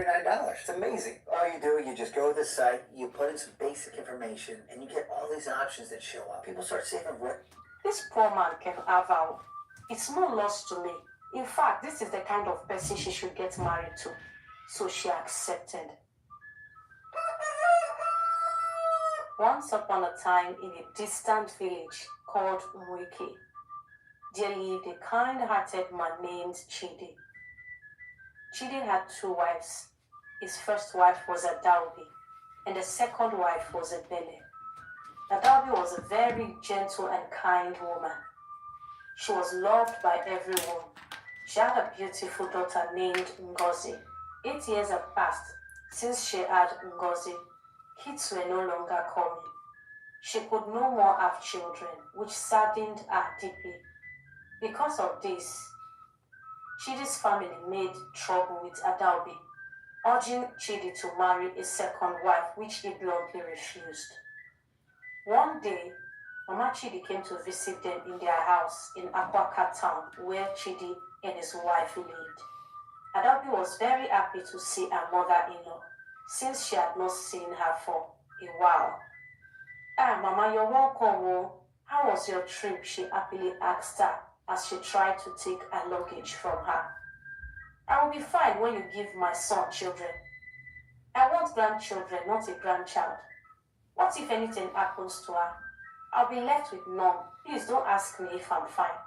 $39. It's amazing. All you do, you just go to the site, you put in some basic information, and you get all these options that show up. People start saving what? This poor man can have out. It's no loss to me. In fact, this is the kind of person she should get married to. So she accepted. Once upon a time, in a distant village called Nude, there lived a kind-hearted man named Chidy. Chidy had 2 wives. His first wife was Adaobi, and the second wife was Ebele. Adaobi was a very gentle and kind woman. She was loved by everyone. She had a beautiful daughter named Ngozi. 8 years had passed since she had Ngozi. Kids were no longer coming. She could no more have children, which saddened her deeply. Because of this, Chidy's family made trouble with Adaobi, urging Chidy to marry a second wife, which he bluntly refused. One day, Mama Chidy came to visit them in their house in Akwaka town, where Chidy and his wife lived. Adaobi was very happy to see her mother-in-law, since she had not seen her for a while. "Ah, Mama, you're welcome. Oh. How was your trip?" she happily asked her as she tried to take her luggage from her. "I will be fine when you give my son children. I want grandchildren, not a grandchild. What if anything happens to her? I'll be left with none. Please don't ask me if I'm fine.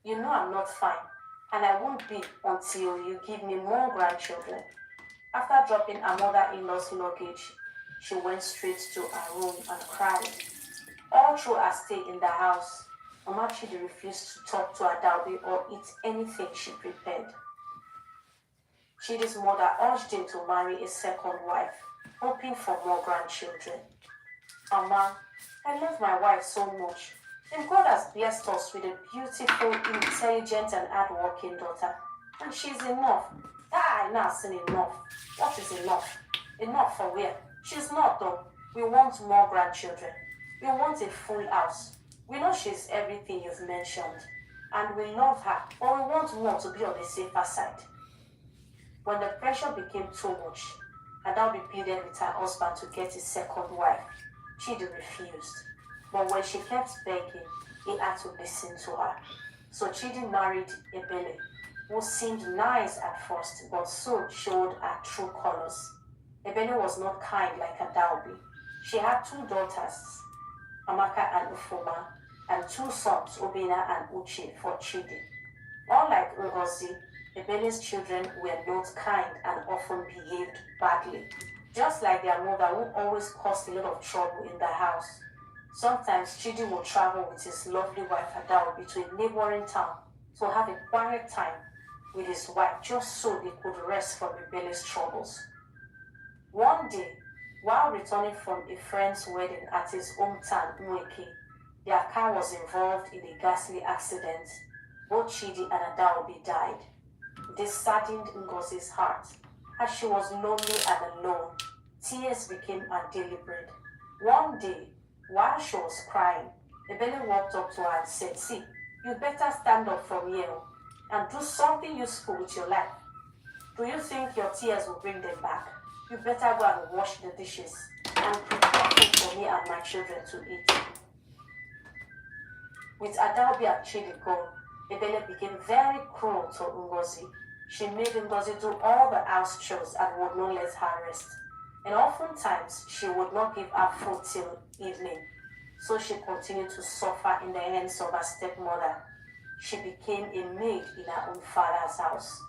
You know I'm not fine, and I won't be until you give me more grandchildren." After dropping her mother-in-law's luggage, she went straight to her room and cried. All through her stay in the house, Mama Chidy refused to talk to Adaobi or eat anything she prepared. Chidy's mother urged him to marry a second wife, hoping for more grandchildren. "Mama, I love my wife so much, and God has blessed us with a beautiful, intelligent, and hardworking daughter, and she's enough." "Ah, I now seen enough." "What is enough?" "Enough for where?" "She's not though. We want more grandchildren. We want a full house. We know she's everything you've mentioned, and we love her, but we want more to be on the safer side." When the pressure became too much, Adaobi pleaded with her husband to get a second wife. Chidy refused, but when she kept begging, he had to listen to her. So Chidy married Ebele, who seemed nice at first, but soon showed her true colors. Ebele was not kind like Adaobi. She had 2 daughters, Amaka and Ufoma, and 2 sons, Obina and Uche, for Chidy. Unlike Ngozi, Ebele's children were not kind and often behaved badly, just like their mother, who always caused a lot of trouble in the house. Sometimes Chidy would travel with his lovely wife Adaobi to a neighboring town to have a quiet time with his wife, just so they could rest from Ebele's troubles. One day, while returning from a friend's wedding at his hometown, Nweke, their car was involved in a ghastly accident. Both Chidy and Adaobi died. This saddened Ngozi's heart, as she was lonely and alone. Tears became her daily bread. One day, while she was crying, Ebele walked up to her and said, "See, you better stand up from here and do something useful with your life. Do you think your tears will bring them back? You better go and wash the dishes and prepare food for me and my children to eat." With Adaobi and Chidy gone, Ebele became very cruel to Ngozi. She made Ngozi do all the house chores and would not let her rest. And oftentimes, she would not give her food till evening. So she continued to suffer in the hands of her stepmother. She became a maid in her own father's house.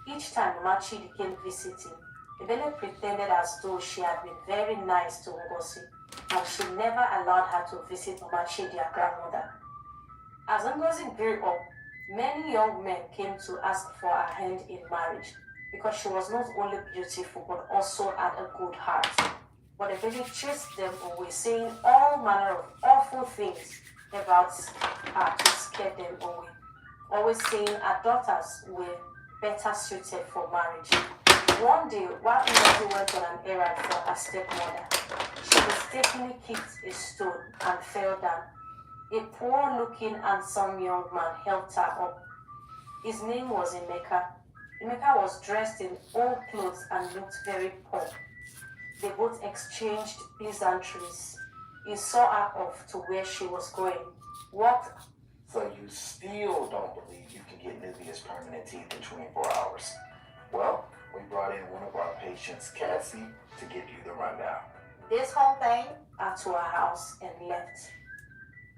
Each time Mama Chidy came visiting, Ebele pretended as though she had been very nice to Ngozi, and she never allowed her to visit Mama Chidy, her grandmother. As Ngozi grew up, many young men came to ask for her hand in marriage because she was not only beautiful but also had a good heart. But Ebele chased them away, saying all manner of awful things about her to scare them away, always saying her daughters were better suited for marriage. One day, while Ngozi went on an errand for her stepmother, she mistakenly kicked a stone and fell down. A poor-looking, handsome young man helped her up. His name was Emeka. Emeka was dressed in old clothes and looked very poor. They both exchanged pleasantries. He saw her off to where she was going, walked. So you still don't believe you can get Nubia's permanent teeth in 24 hours? Well, we brought in one of our patients, Cassie, to give you the rundown. This whole thing? Her to her house and left.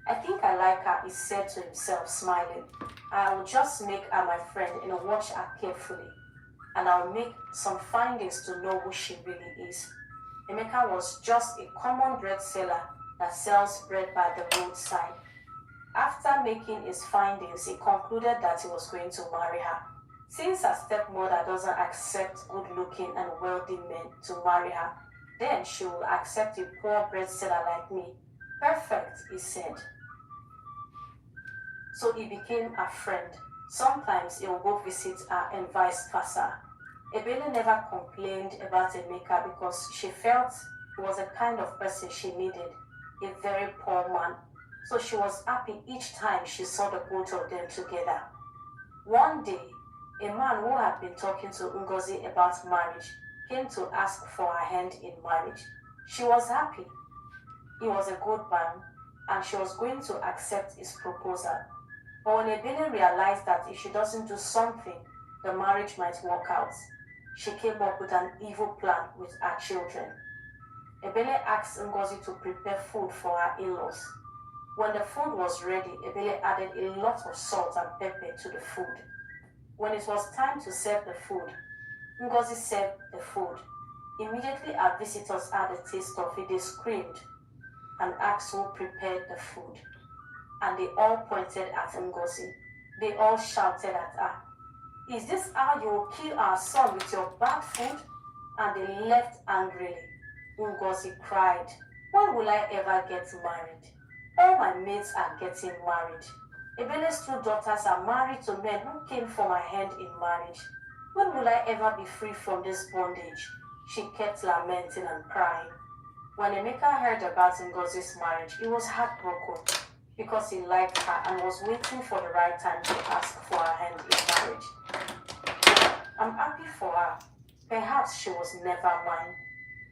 I think I like her, he said to himself, smiling. I will just make her my friend and watch her carefully. And I'll make some findings to know who she really is. Emeka was just a common bread seller that sells bread by the roadside. After making his findings, he concluded that he was going to marry her. Since her stepmother doesn't accept good-looking and wealthy men to marry her, then she will accept a poor bread seller like me. Perfect, he said. So he became a friend. Sometimes he will go visit her and vice versa. Ebele never complained about Emeka because she felt he was the kind of person she needed, a very poor man. So she was happy each time she saw the both of them together. One day, a man who had been talking to Ngozi about marriage came to ask for her hand in marriage. She was happy. He was a good man, and she was going to accept his proposal. But when Ebele realized that if she doesn't do something, the marriage might work out, she came up with an evil plan with her children. Ebele asked Ngozi to prepare food for her in-laws. When the food was ready, Ebele added a lot of salt and pepper to the food. When it was time to serve the food, Ngozi served the food. Immediately our visitors had a taste of it, they screamed and asked who prepared the food. And they all pointed at Ngozi. They all shouted at her, "Is this how you will kill our son with your bad food?" And they left angrily. Ngozi cried, "When will I ever get married? All my mates are getting married. Ebele's two daughters are married to men who came for my hand in marriage. When will I ever be free from this bondage?" She kept lamenting and crying. When Emeka heard about Ngozi's marriage, he was heartbroken because he liked her and was waiting for the right time to ask for her hand in marriage. I'm happy for her. Perhaps she was never mine.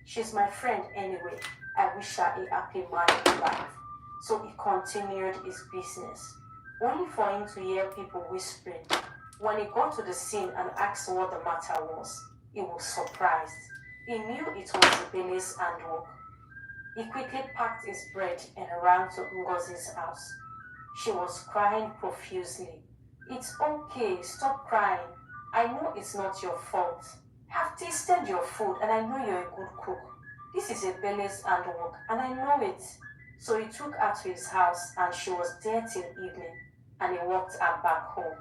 She's my friend anyway. I wish her a happy married life. So he continued his business, only for him to hear people whispering. When he got to the scene and asked what the matter was, he was surprised. He knew it was Ebele's handwork. He quickly packed his bread and ran to Ngozi's house. She was crying profusely. "It's okay, stop crying. I know it's not your fault. I've tasted your food and I know you're a good cook. This is Ebele's handwork and I know it." So he took her to his house and she was there till evening, and he walked her back home.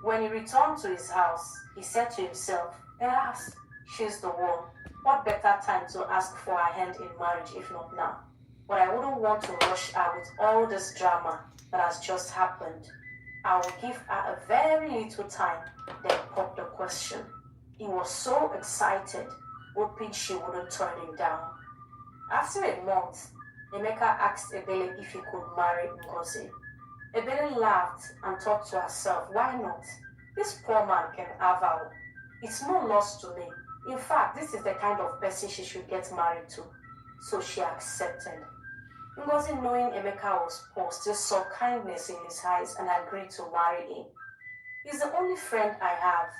When he returned to his house, he said to himself, perhaps she's the one. What better time to ask for her hand in marriage if not now? But I wouldn't want to rush her with all this drama that has just happened. I will give her a very little time, then pop the question. He was so excited, hoping she wouldn't turn him down. After a month, Emeka asked Ebele if he could marry Ngozi. Ebele laughed and thought to herself, why not? This poor man can have her. It's no loss to me. In fact, this is the kind of person she should get married to. So she accepted. Ngozi, knowing Emeka was poor, still saw kindness in his eyes and agreed to marry him. He's the only friend I have,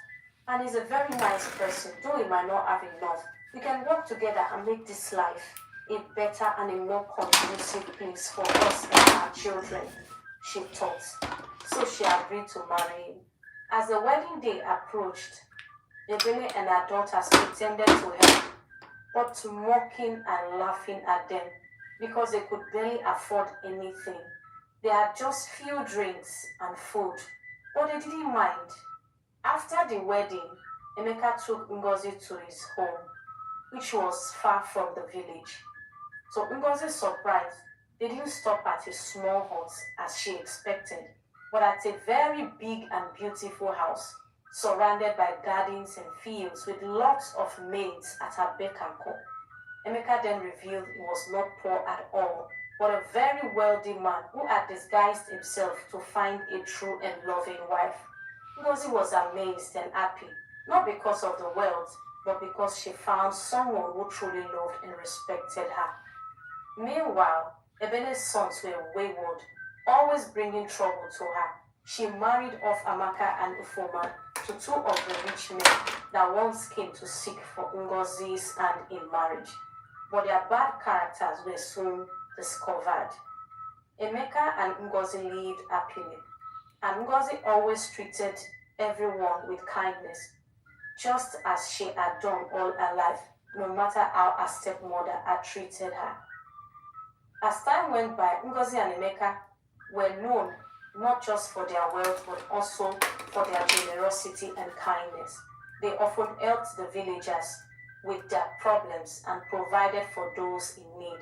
and he's a very nice person, though he might not have enough. We can work together and make this life a better and a more conducive place for us and our children, she thought. So she agreed to marry him. As the wedding day approached, Ebele and her daughters pretended to help, but to mocking and laughing at them because they could barely afford anything. They had just few drinks and food, but they didn't mind. After the wedding, Emeka took Ngozi to his home, which was far from the village. To Ngozi's surprise, they didn't stop at a small hut as she expected, but at a very big and beautiful house, surrounded by gardens and fields with lots of maids at her beck and call. Emeka then revealed he was not poor at all, but a very wealthy man who had disguised himself to find a true and loving wife. Ngozi was amazed and happy, not because of the wealth, but because she found someone who truly loved and respected her. Meanwhile, Ebene's sons were wayward, always bringing trouble to her. She married off Amaka and Ufoma to two of the rich men that once came to seek for Ngozi's hand in marriage. But their bad characters were soon discovered. Emeka and Ngozi lived happily, and Ngozi always treated everyone with kindness, just as she had done all her life, no matter how her stepmother had treated her. As time went by, Ngozi and Emeka were known not just for their wealth but also for their generosity and kindness. They often helped the villagers with their problems and provided for those in need.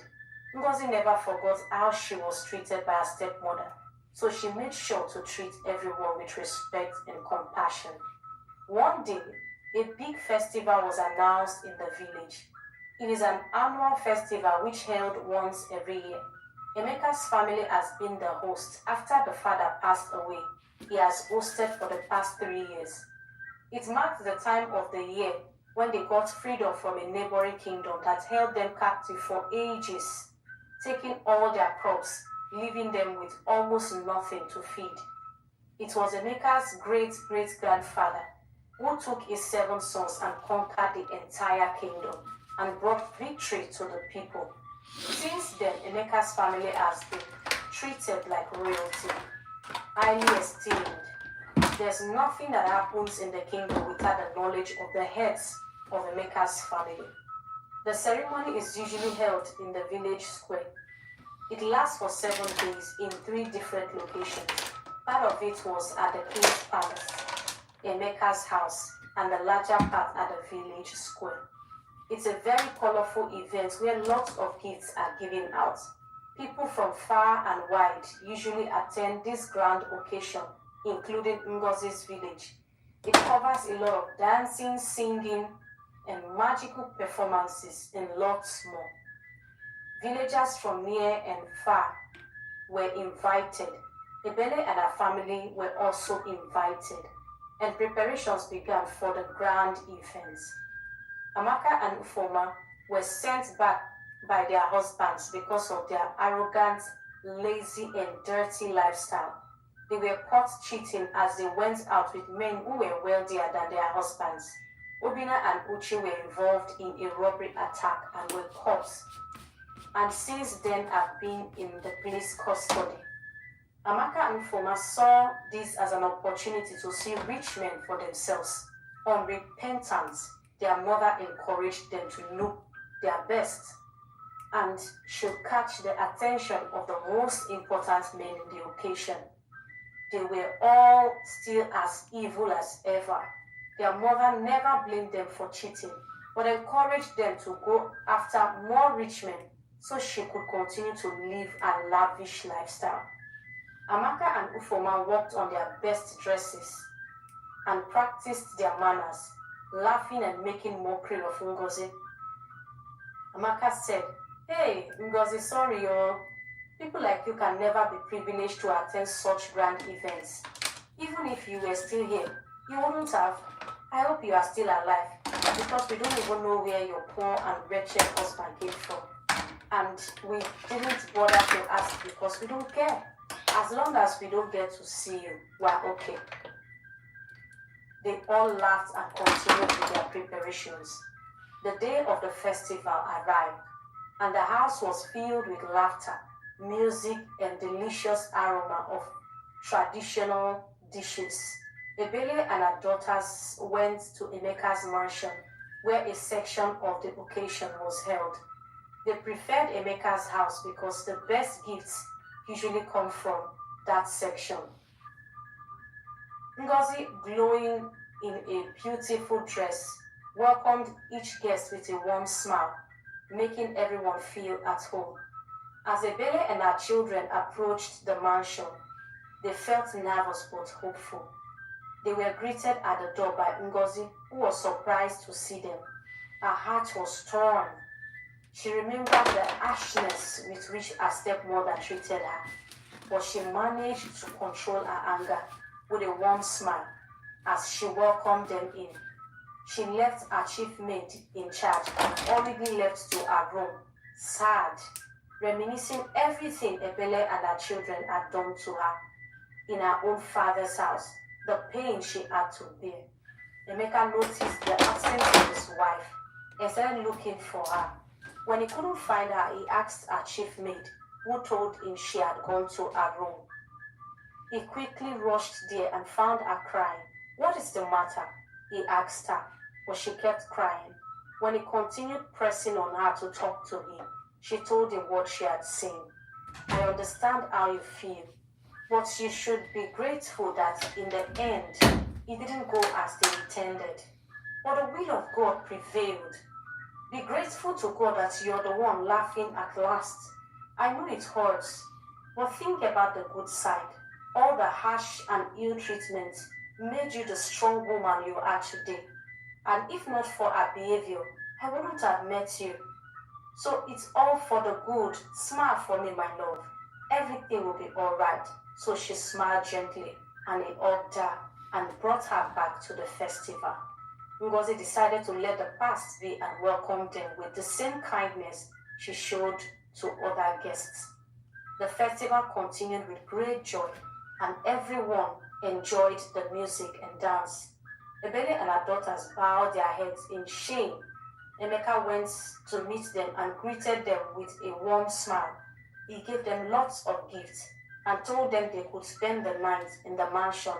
Ngozi never forgot how she was treated by her stepmother, so she made sure to treat everyone with respect and compassion. One day, a big festival was announced in the village. It is an annual festival which held once every year. Emeka's family has been the host. After the father passed away, he has hosted for the past 3 years. It marked the time of the year when they got freedom from a neighboring kingdom that held them captive for ages, taking all their crops, leaving them with almost nothing to feed. It was Emeka's great-great-grandfather who took his 7 sons and conquered the entire kingdom and brought victory to the people. Since then, Emeka's family has been treated like royalty, highly esteemed. There's nothing that happens in the kingdom without the knowledge of the heads of Emeka's family. The ceremony is usually held in the village square. It lasts for 7 days in 3 different locations. Part of it was at the king's palace, Emeka's house, and the larger part at the village square. It's a very colorful event where lots of gifts are given out. People from far and wide usually attend this grand occasion, including Ngozi's village. It covers a lot of dancing, singing, and magical performances and lots more. Villagers from near and far were invited. Ebele and her family were also invited, and preparations began for the grand events. Amaka and Ufoma were sent back by their husbands because of their arrogant, lazy, and dirty lifestyle. They were caught cheating as they went out with men who were wealthier than their husbands. Obina and Uchi were involved in a robbery attack and were caught, and since then have been in the police custody. Amaka and Ufoma saw this as an opportunity to see rich men for themselves. Unrepentant, their mother encouraged them to look their best and should catch the attention of the most important men in the occasion. They were all still as evil as ever. Their mother never blamed them for cheating, but encouraged them to go after more rich men so she could continue to live a lavish lifestyle. Amaka and Ufoma worked on their best dresses and practiced their manners, laughing and making mockery of Ngozi. Amaka said, "Hey, Ngozi, sorry, people like you can never be privileged to attend such grand events. Even if you were still here, you wouldn't have. I hope you are still alive, because we don't even know where your poor and wretched husband came from. And we didn't bother to ask because we don't care. As long as we don't get to see you, we're okay." They all laughed and continued with their preparations. The day of the festival arrived, and the house was filled with laughter, music, and delicious aroma of traditional dishes. Ebele and her daughters went to Emeka's mansion, where a section of the occasion was held. They preferred Emeka's house because the best gifts usually come from that section. Ngozi, glowing in a beautiful dress, welcomed each guest with a warm smile, making everyone feel at home. As Ebele and her children approached the mansion, they felt nervous but hopeful. They were greeted at the door by Ngozi, who was surprised to see them. Her heart was torn. She remembered the harshness with which her stepmother treated her, but she managed to control her anger with a warm smile. as she welcomed them in. She left her chief maid in charge and hurriedly left to her room, sad, reminiscing everything Ebele and her children had done to her in her own father's house, the pain she had to bear. Emeka noticed the absence of his wife and started looking for her. When he couldn't find her, he asked her chief maid, who told him she had gone to her room. He quickly rushed there and found her crying. "What is the matter?" he asked her, but she kept crying. When he continued pressing on her to talk to him, she told him what she had seen. "I understand how you feel, but you should be grateful that in the end, it didn't go as they intended. But the will of God prevailed. Be grateful to God that you're the one laughing at last. I know it hurts, but think about the good side. All the harsh and ill treatment made you the strong woman you are today. And if not for her behavior, I wouldn't have met you. So it's all for the good. Smile for me, my love. Everything will be all right." So she smiled gently, and he hugged her and brought her back to the festival. Ngozi decided to let the past be and welcome them with the same kindness she showed to other guests. The festival continued with great joy, and everyone enjoyed the music and dance. Ebele and her daughters bowed their heads in shame. Emeka went to meet them and greeted them with a warm smile. He gave them lots of gifts and told them they could spend the night in the mansion,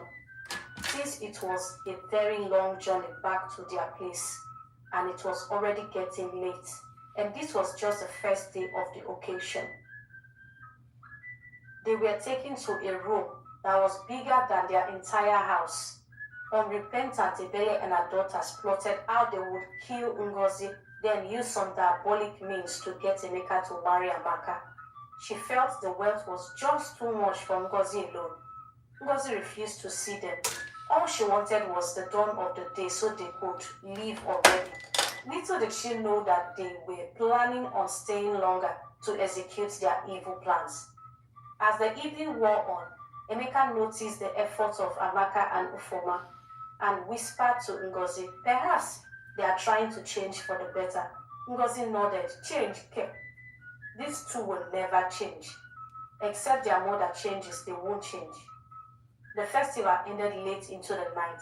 since it was a very long journey back to their place and it was already getting late. And this was just the first day of the occasion. They were taken to a room that was bigger than their entire house. Unrepentant, Ebele and her daughters plotted how they would kill Ngozi, then use some diabolic means to get Emeka to marry Amaka. She felt the wealth was just too much for Ngozi alone. Ngozi refused to see them. All she wanted was the dawn of the day so they could leave already. Little did she know that they were planning on staying longer to execute their evil plans. As the evening wore on, Emeka noticed the efforts of Amaka and Ufoma and whispered to Ngozi, "Perhaps they are trying to change for the better." Ngozi nodded. "Change, Ke. These two will never change. Except their mother changes, they won't change." The festival ended late into the night.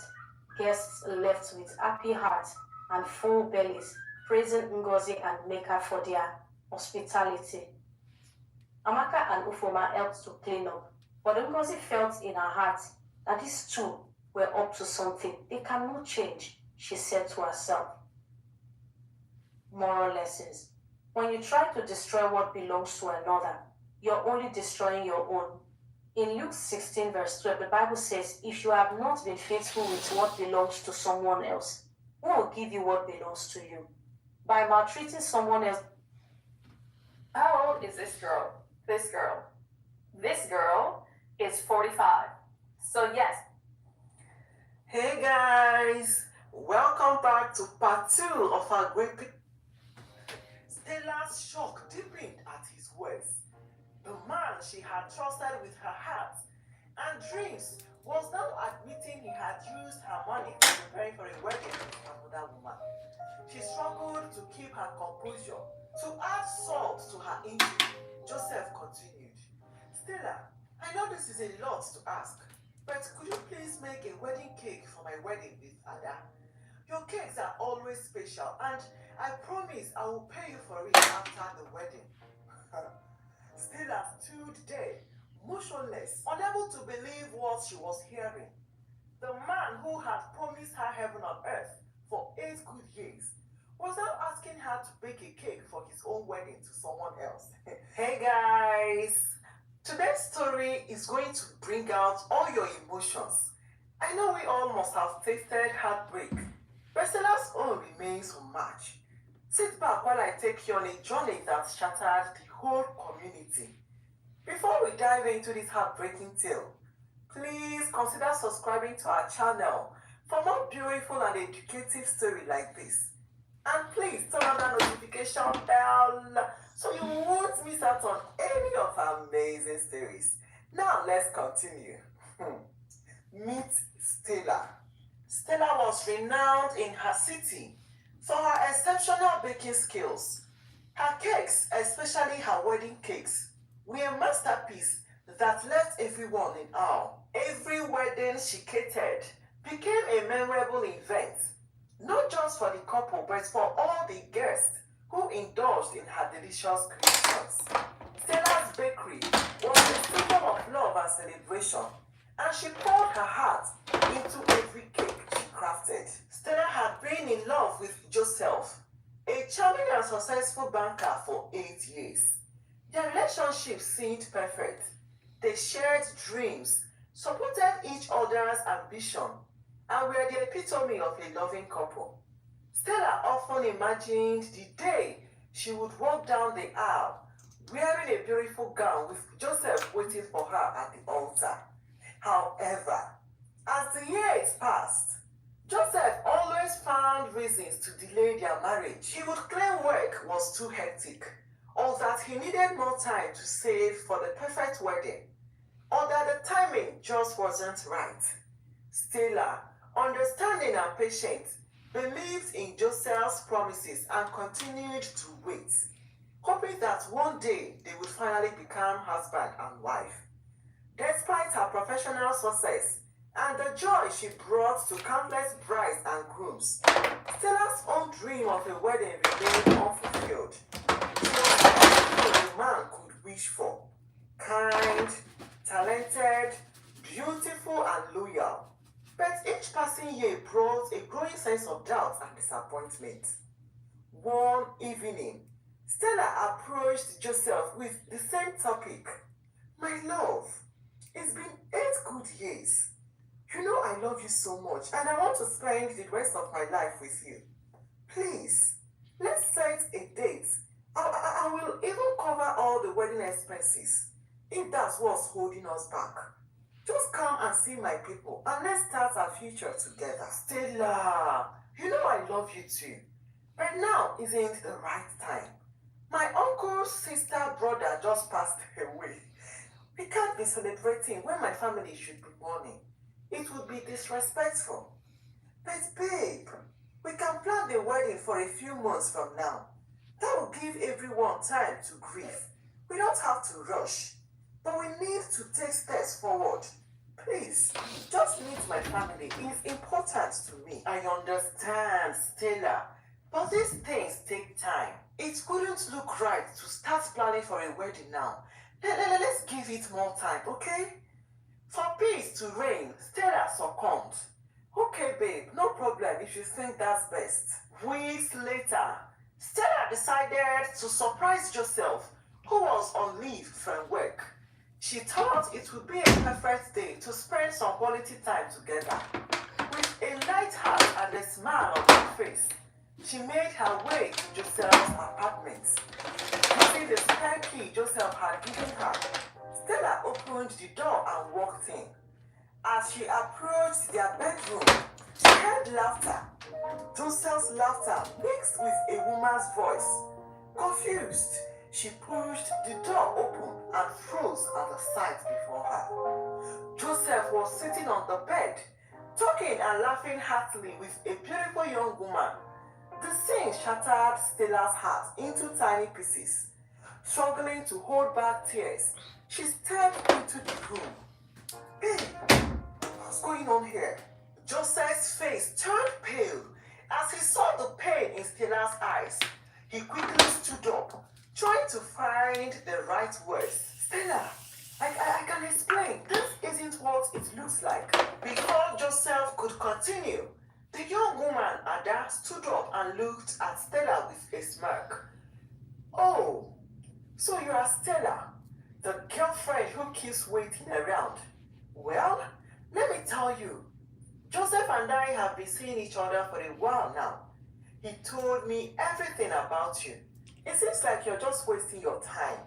Guests left with happy hearts and full bellies, praising Ngozi and Meka for their hospitality. Amaka and Ufoma helped to clean up, but Ngozi felt in her heart that these two were up to something. They cannot change, she said to herself. Moral lessons. When you try to destroy what belongs to another, you're only destroying your own. In Luke 16 verse 12, the Bible says, "If you have not been faithful with what belongs to someone else, who will give you what belongs to you?" By maltreating someone else. How old is this girl? This girl. This girl is 45. So yes. Hey guys, welcome back to part 2 of our great Stella's shock deepened at his words. The man she had trusted with her heart and dreams was now admitting he had used her money for preparing for a wedding with another woman. She struggled to keep her composure. To add salt to her injury, Joseph continued. "Stella, I know this is a lot to ask, but could you please make a wedding cake for my wedding with Ada? Your cakes are always special, and I promise I will pay you for it after the wedding." Stella stood there, motionless, unable to believe what she was hearing. The man who had promised her heaven on earth for 8 good years was now asking her to bake a cake for his own wedding to someone else. Hey guys! Today's story is going to bring out all your emotions. I know we all must have tasted heartbreak, but Stella's own remains unmatched. Sit back while I take you on a journey that shattered the whole community. Before we dive into this heartbreaking tale, please consider subscribing to our channel for more beautiful and educative stories like this. And please turn on that notification bell so you won't miss out on any of our amazing stories. Now let's continue. Meet Stella. Stella was renowned in her city for her exceptional baking skills. Her cakes, especially her wedding cakes, were a masterpiece that left everyone in awe. Every wedding she catered became a memorable event, not just for the couple but for all the guests who indulged in her delicious creations. Stella's bakery was a symbol of love and celebration, and she poured her heart into every cake she crafted. Stella had been in love with Joseph, a charming and successful banker, for 8 years. Their relationship seemed perfect. They shared dreams, supported each other's ambition, and were the epitome of a loving couple. Stella often imagined the day she would walk down the aisle wearing a beautiful gown with Joseph waiting for her at the altar. However, as the years passed, Joseph always found reasons to delay their marriage. He would claim work was too hectic, or that he needed more time to save for the perfect wedding, or that the timing just wasn't right. Stella, understanding and patient, believed in Joseph's promises and continued to wait, hoping that one day they would finally become husband and wife. Despite her professional success and the joy she brought to countless brides and grooms, Stella's own dream of a wedding remained unfulfilled. She was everything a man could wish for: kind, talented, beautiful, and loyal. But each passing year brought a growing sense of doubt and disappointment. One evening, Stella approached Joseph with the same topic. "My love, it's been 8 good years. You know I love you so much and I want to spend the rest of my life with you. Please, let's set a date. I will even cover all the wedding expenses, if that's what's holding us back. Just come and see my people and let's start our future together." "Stella, you know I love you too. But now isn't the right time. My uncle's sister brother just passed away. We can't be celebrating when my family should be mourning. It would be disrespectful. But babe, we can plan the wedding for a few months from now. That will give everyone time to grieve. We don't have to rush. But we need to take steps forward. Please, just meet my family. It's important to me." "I understand, Stella, but these things take time. It wouldn't look right to start planning for a wedding now. Let's give it more time, okay?" For peace to reign, Stella succumbed. "Okay, babe, no problem if you think that's best." Weeks later, Stella decided to surprise Joseph, who was on leave from work. She thought it would be a perfect day to spend some quality time together. With a light heart and a smile on her face, she made her way to Joseph's apartment. Using the spare key Joseph had given her, Stella opened the door and walked in. As she approached their bedroom, she heard laughter. Joseph's laughter mixed with a woman's voice. Confused, she pushed the door open and froze at the sight before her. Joseph was sitting on the bed, talking and laughing heartily with a beautiful young woman. The scene shattered Stella's heart into tiny pieces. Struggling to hold back tears, she stepped into the room. "Babe, what's going on here?" Joseph's face turned pale as he saw the pain in Stella's eyes. He quickly stood up, trying to find the right words. "Stella, I can explain. This isn't what it looks like." Before Joseph could continue, the young woman, Ada, stood up and looked at Stella with a smirk. "Oh, so you are Stella, the girlfriend who keeps waiting around. Well, let me tell you, Joseph and I have been seeing each other for a while now. He told me everything about you. It seems like you're just wasting your time,"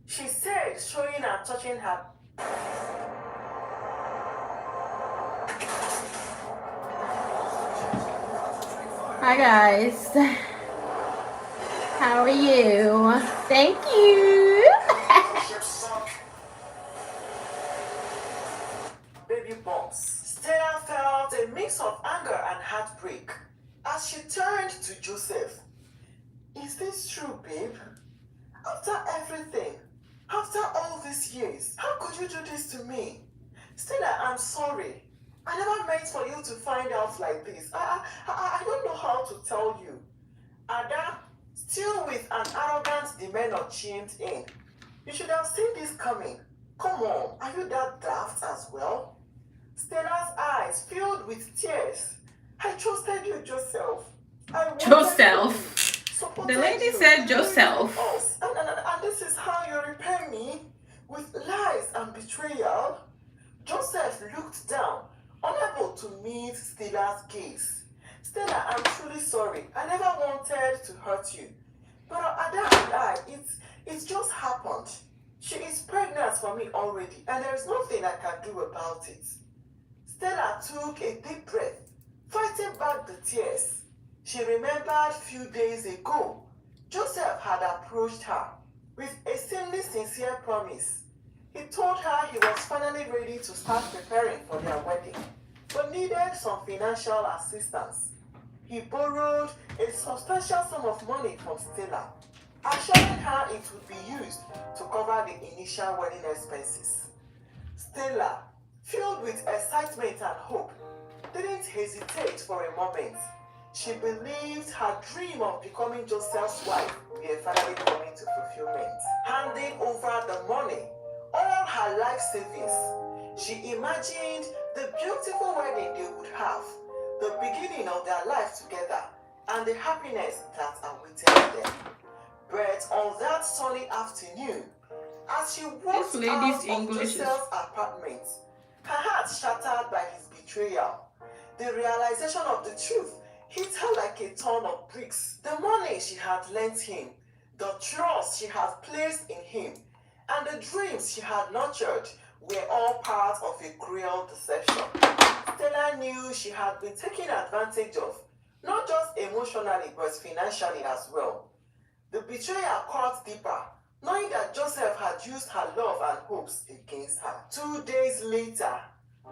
she said, showing and touching her. Hi guys, how are you? Thank you. Baby bumps. Stella felt a mix of anger she turned to Joseph. Is this true, babe? After everything, after all these years, how could you do this to me? Stella, I'm sorry. I never meant for you to find out like this. I don't know how to tell you. Ada, still with an arrogant demeanor, chimed in. You should have seen this coming. Come on, are you that daft as well? Stella's eyes filled with tears. I trusted you, Joseph. Joseph. The lady said Joseph. And this is how you repay me? With lies and betrayal? Joseph looked down, unable to meet Stella's gaze. Stella, I'm truly sorry. I never wanted to hurt you. But Ada and I, it's just happened. She is pregnant for me already, and there is nothing I can do about it. Stella took a deep breath, fighting back the tears. She remembered few days ago, Joseph had approached her with a seemingly sincere promise. He told her he was finally ready to start preparing for their wedding, but needed some financial assistance. He borrowed a substantial sum of money from Stella, assuring her it would be used to cover the initial wedding expenses. Stella, filled with excitement and hope, didn't hesitate for a moment. She believed her dream of becoming Joseph's wife would finally coming to fulfillment. Handing over the money, all her life savings, she imagined the beautiful wedding they would have, the beginning of their life together, and the happiness that awaited them. But on that sunny afternoon, as she walked out of Joseph's apartment, her heart shattered by his betrayal. The realization of the truth hit her like a ton of bricks. The money she had lent him, the trust she had placed in him, and the dreams she had nurtured were all part of a cruel deception. Stella knew she had been taken advantage of, not just emotionally but financially as well. The betrayal cut deeper, knowing that Joseph had used her love and hopes against her. 2 days later,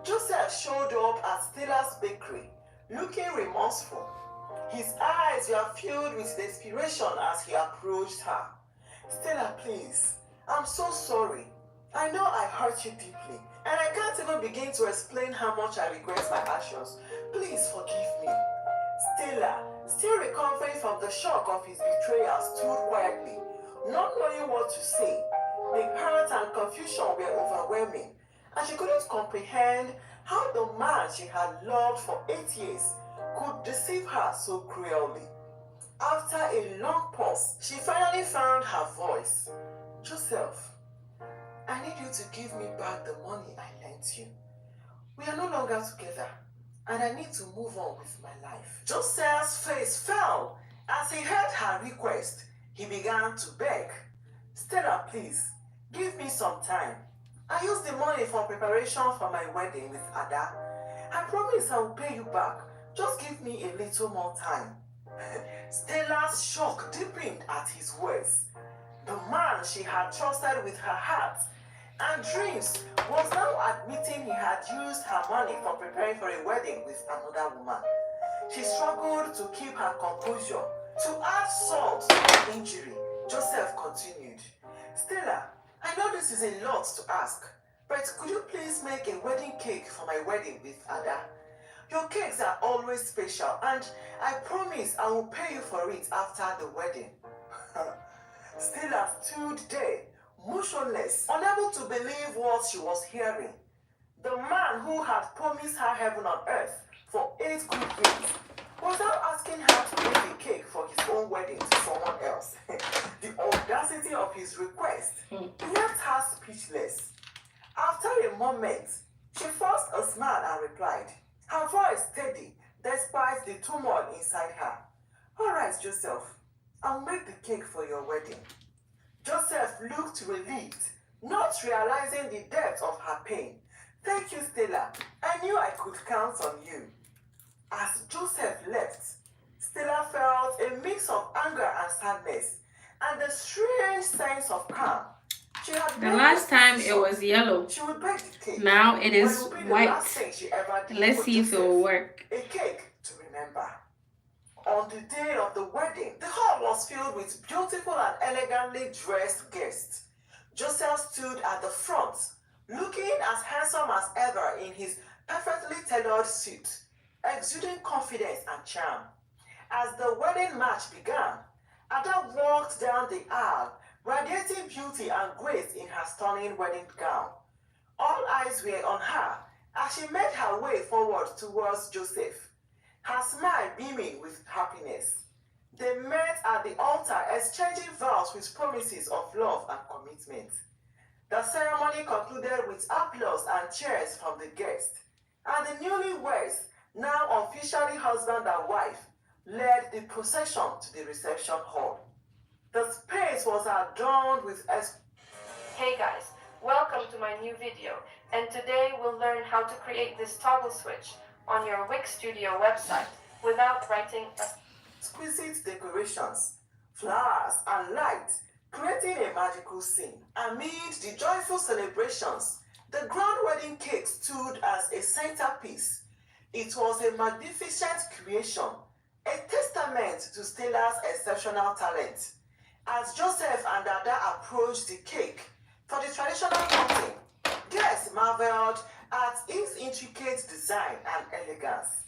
Joseph showed up at Stella's bakery, looking remorseful. His eyes were filled with desperation as he approached her. Stella, please, I'm so sorry. I know I hurt you deeply, and I can't even begin to explain how much I regret my actions. Please forgive me. Stella, still recovering from the shock of his betrayal, stood quietly, not knowing what to say. The hurt and confusion were overwhelming, and she couldn't comprehend how the man she had loved for 8 years could deceive her so cruelly. After a long pause, she finally found her voice. Joseph, I need you to give me back the money I lent you. We are no longer together, and I need to move on with my life. Joseph's face fell as he heard her request. He began to beg. Stella, please, give me some time. I used the money for preparation for my wedding with Ada. I promise I will pay you back. Just give me a little more time. Stella's shock deepened at his words. The man she had trusted with her heart and dreams was now admitting he had used her money for preparing for a wedding with another woman. She struggled to keep her composure. To add salt to the injury, Joseph continued. Stella, I know this is a lot to ask, but could you please make a wedding cake for my wedding with Ada? Your cakes are always special, and I promise I will pay you for it after the wedding. Stella stood there, motionless, unable to believe what she was hearing. The man who had promised her heaven on earth for 8 good years was now asking her to make a cake for his own wedding to someone else. The audacity of his request left her speechless. After a moment, she forced a smile and replied, her voice steady despite the turmoil inside her. All right, Joseph, I'll make the cake for your wedding. Joseph looked relieved, not realizing the depth of her pain. Thank you, Stella. I knew I could count on you. As Joseph left, Stella felt a mix of anger and sadness, and a strange sense of calm. The last time it was yellow. She would bake the cake. Now it is But it would be the white. last thing she ever did Let's for see if it will Joseph. work. A cake to remember. On the day of the wedding, the hall was filled with beautiful and elegantly dressed guests. Joseph stood at the front, looking as handsome as ever in his perfectly tailored suit, exuding confidence and charm. As the wedding march began, Ada walked down the aisle, radiating beauty and grace in her stunning wedding gown. All eyes were on her as she made her way forward towards Joseph, her smile beaming with happiness. They met at the altar, exchanging vows with promises of love and commitment. The ceremony concluded with applause and cheers from the guests, and the newlyweds, now officially husband and wife, led the procession to the reception hall. The space was adorned with Hey guys, welcome to my new video, and today we'll learn how to create this toggle switch on your Wix Studio website without writing a exquisite decorations, flowers, and lights, creating a magical scene. Amid the joyful celebrations, the grand wedding cake stood as a centerpiece. It was a magnificent creation, a testament to Stella's exceptional talent. As Joseph and Ada approached the cake for the traditional cutting, guests marveled at its intricate design and elegance.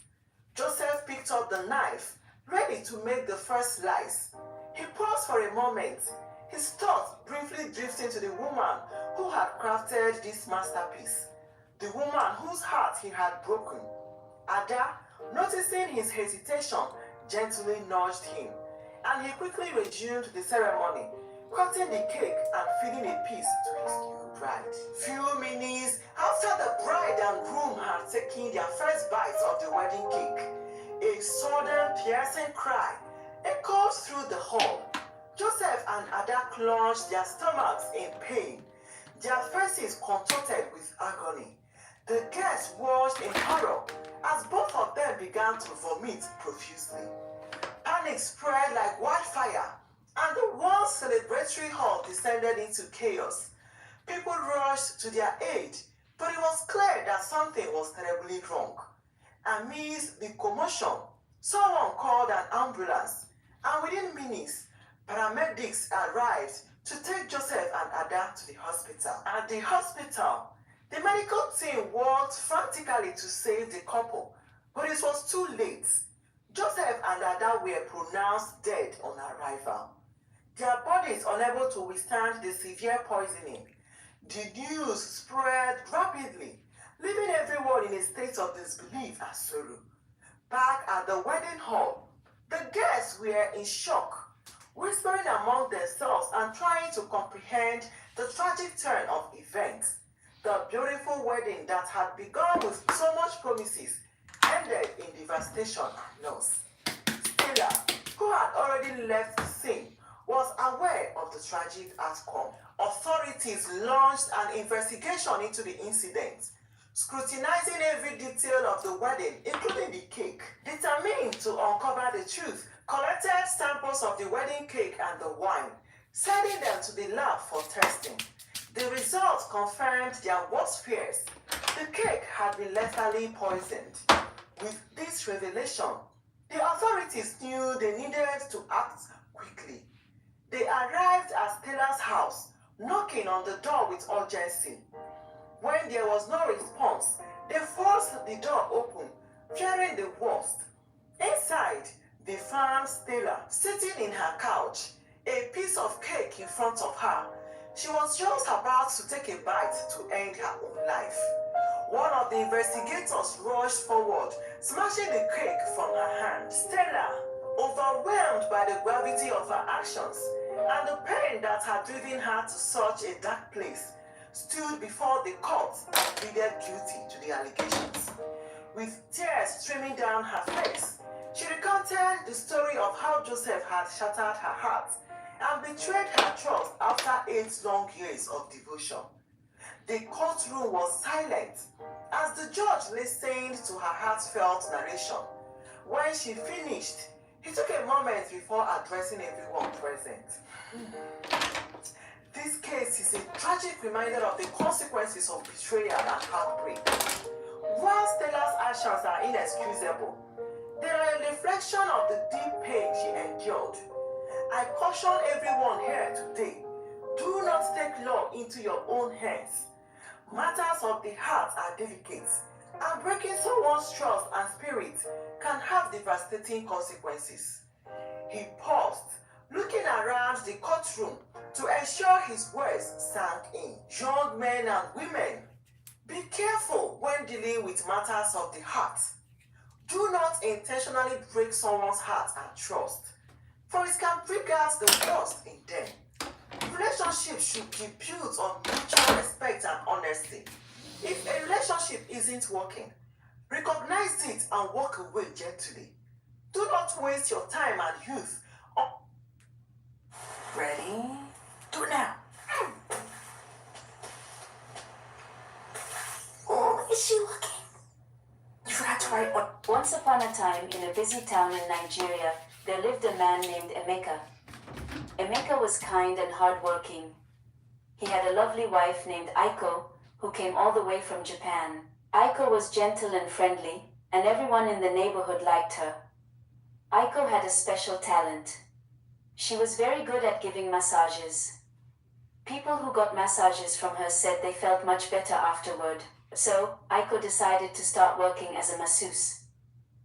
Joseph picked up the knife, ready to make the first slice. He paused for a moment, his thoughts briefly drifting to the woman who had crafted this masterpiece, the woman whose heart he had broken. Ada, noticing his hesitation, gently nudged him, and he quickly resumed the ceremony, cutting the cake and feeding a piece to his new bride. Few minutes after the bride and groom had taken their first bites of the wedding cake, a sudden piercing cry echoed through the hall. Joseph and Ada clenched their stomachs in pain, their faces contorted with agony. The guests watched in horror as both of them began to vomit profusely. Panic spread like wildfire, and the once celebratory hall descended into chaos. People rushed to their aid, but it was clear that something was terribly wrong. Amidst the commotion, someone called an ambulance, and within minutes, paramedics arrived to take Joseph and Ada to the hospital. At the hospital, the medical team worked frantically to save the couple, but it was too late. Joseph and Ada were pronounced dead on arrival, their bodies unable to withstand the severe poisoning. The news spread rapidly, leaving everyone in a state of disbelief and sorrow. Back at the wedding hall, the guests were in shock, whispering among themselves and trying to comprehend the tragic turn of events. The beautiful wedding that had begun with so much promises ended in devastation and loss. Stella, who had already left the scene, was aware of the tragic outcome. Authorities launched an investigation into the incident, scrutinizing every detail of the wedding, including the cake. Determined to uncover the truth, collected samples of the wedding cake and the wine, sending them to the lab for testing. The results confirmed their worst fears. The cake had been lethally poisoned. With this revelation, the authorities knew they needed to act quickly. They arrived at Stella's house, knocking on the door with urgency. When there was no response, they forced the door open, fearing the worst. Inside, they found Stella sitting in her couch, a piece of cake in front of her. She was just about to take a bite to end her own life. One of the investigators rushed forward, smashing the cake from her hand. Stella, overwhelmed by the gravity of her actions and the pain that had driven her to such a dark place, stood before the court and pleaded guilty to the allegations. With tears streaming down her face, she recounted the story of how Joseph had shattered her heart and betrayed her trust after 8 long years of devotion. The courtroom was silent as the judge listened to her heartfelt narration. When she finished, he took a moment before addressing everyone present. This case is a tragic reminder of the consequences of betrayal and heartbreak. While Stella's actions are inexcusable, They are a reflection of the deep pain she endured. I caution everyone here today, do not take law into your own hands. Matters of the heart are delicate, and breaking someone's trust and spirit can have devastating consequences. He paused, looking around the courtroom to ensure his words sank in. Young men and women, be careful when dealing with matters of the heart. Do not intentionally break someone's heart and trust, for it can break out the worst in them. Relationships should be built on mutual respect and honesty. If a relationship isn't working, recognize it and walk away gently. Do not waste your time and youth on... Ready? Do it now. Oh, is she looking? You forgot to write what? Once upon a time, in a busy town in Nigeria, there lived a man named Emeka. Emeka was kind and hardworking. He had a lovely wife named Aiko, who came all the way from Japan. Aiko was gentle and friendly, and everyone in the neighborhood liked her. Aiko had a special talent. She was very good at giving massages. People who got massages from her said they felt much better afterward. So, Aiko decided to start working as a masseuse.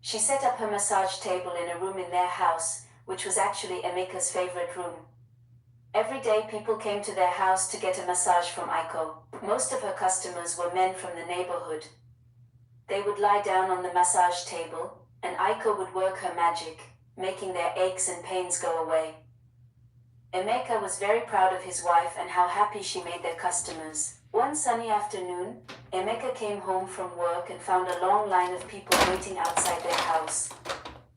She set up her massage table in a room in their house, which was actually Emeka's favorite room. Every day people came to their house to get a massage from Aiko. Most of her customers were men from the neighborhood. They would lie down on the massage table, and Aiko would work her magic, making their aches and pains go away. Emeka was very proud of his wife and how happy she made their customers. One sunny afternoon, Emeka came home from work and found a long line of people waiting outside their house.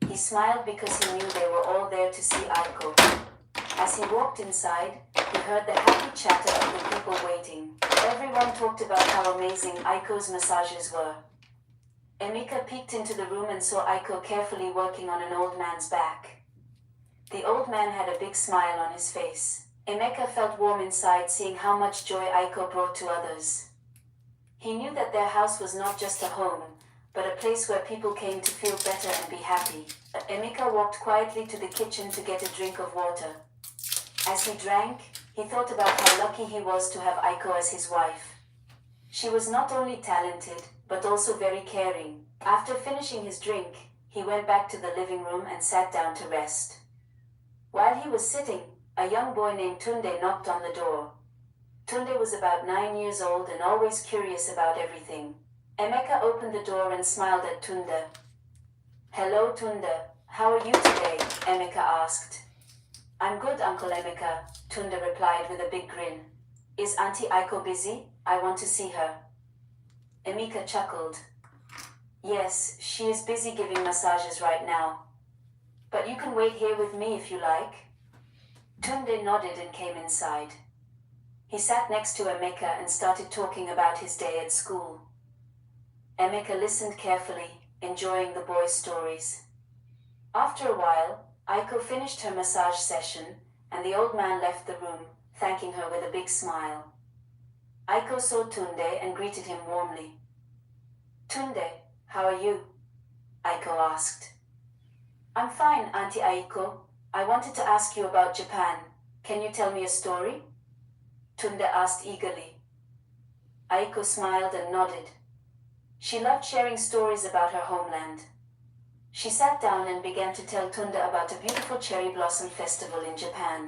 He smiled because he knew they were all there to see Aiko. As he walked inside, he heard the happy chatter of the people waiting. Everyone talked about how amazing Aiko's massages were. Emeka peeked into the room and saw Aiko carefully working on an old man's back. The old man had a big smile on his face. Emeka felt warm inside seeing how much joy Aiko brought to others. He knew that their house was not just a home, but a place where people came to feel better and be happy. Emeka walked quietly to the kitchen to get a drink of water. As he drank, he thought about how lucky he was to have Aiko as his wife. She was not only talented, but also very caring. After finishing his drink, he went back to the living room and sat down to rest. While he was sitting, a young boy named Tunde knocked on the door. Tunde was about 9 years old and always curious about everything. Emeka opened the door and smiled at Tunde. "Hello, Tunde. How are you today?" Emeka asked. "I'm good, Uncle Emeka," Tunde replied with a big grin. "Is Auntie Aiko busy? I want to see her." Emeka chuckled. "Yes, she is busy giving massages right now. But you can wait here with me if you like." Tunde nodded and came inside. He sat next to Emeka and started talking about his day at school. Emeka listened carefully, enjoying the boy's stories. After a while, Aiko finished her massage session, and the old man left the room, thanking her with a big smile. Aiko saw Tunde and greeted him warmly. "Tunde, how are you?" Aiko asked. "I'm fine, Auntie Aiko. I wanted to ask you about Japan. Can you tell me a story?" Tunde asked eagerly. Aiko smiled and nodded. She loved sharing stories about her homeland. She sat down and began to tell Tunde about a beautiful cherry blossom festival in Japan.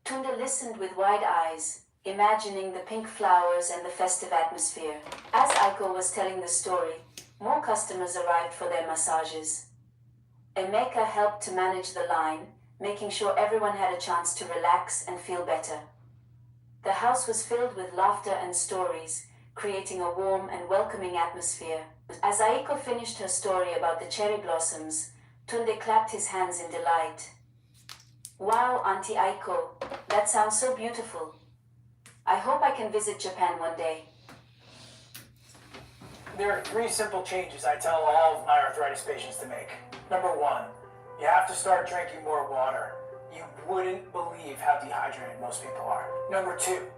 Tunde listened with wide eyes, imagining the pink flowers and the festive atmosphere. As Aiko was telling the story, more customers arrived for their massages. Emeka helped to manage the line, making sure everyone had a chance to relax and feel better. The house was filled with laughter and stories, creating a warm and welcoming atmosphere. As Aiko finished her story about the cherry blossoms, Tunde clapped his hands in delight. "Wow, Auntie Aiko, that sounds so beautiful. I hope I can visit Japan one day." There are 3 simple changes I tell all of my arthritis patients to make. Number 1, you have to start drinking more water. You wouldn't believe how dehydrated most people are. Number 2,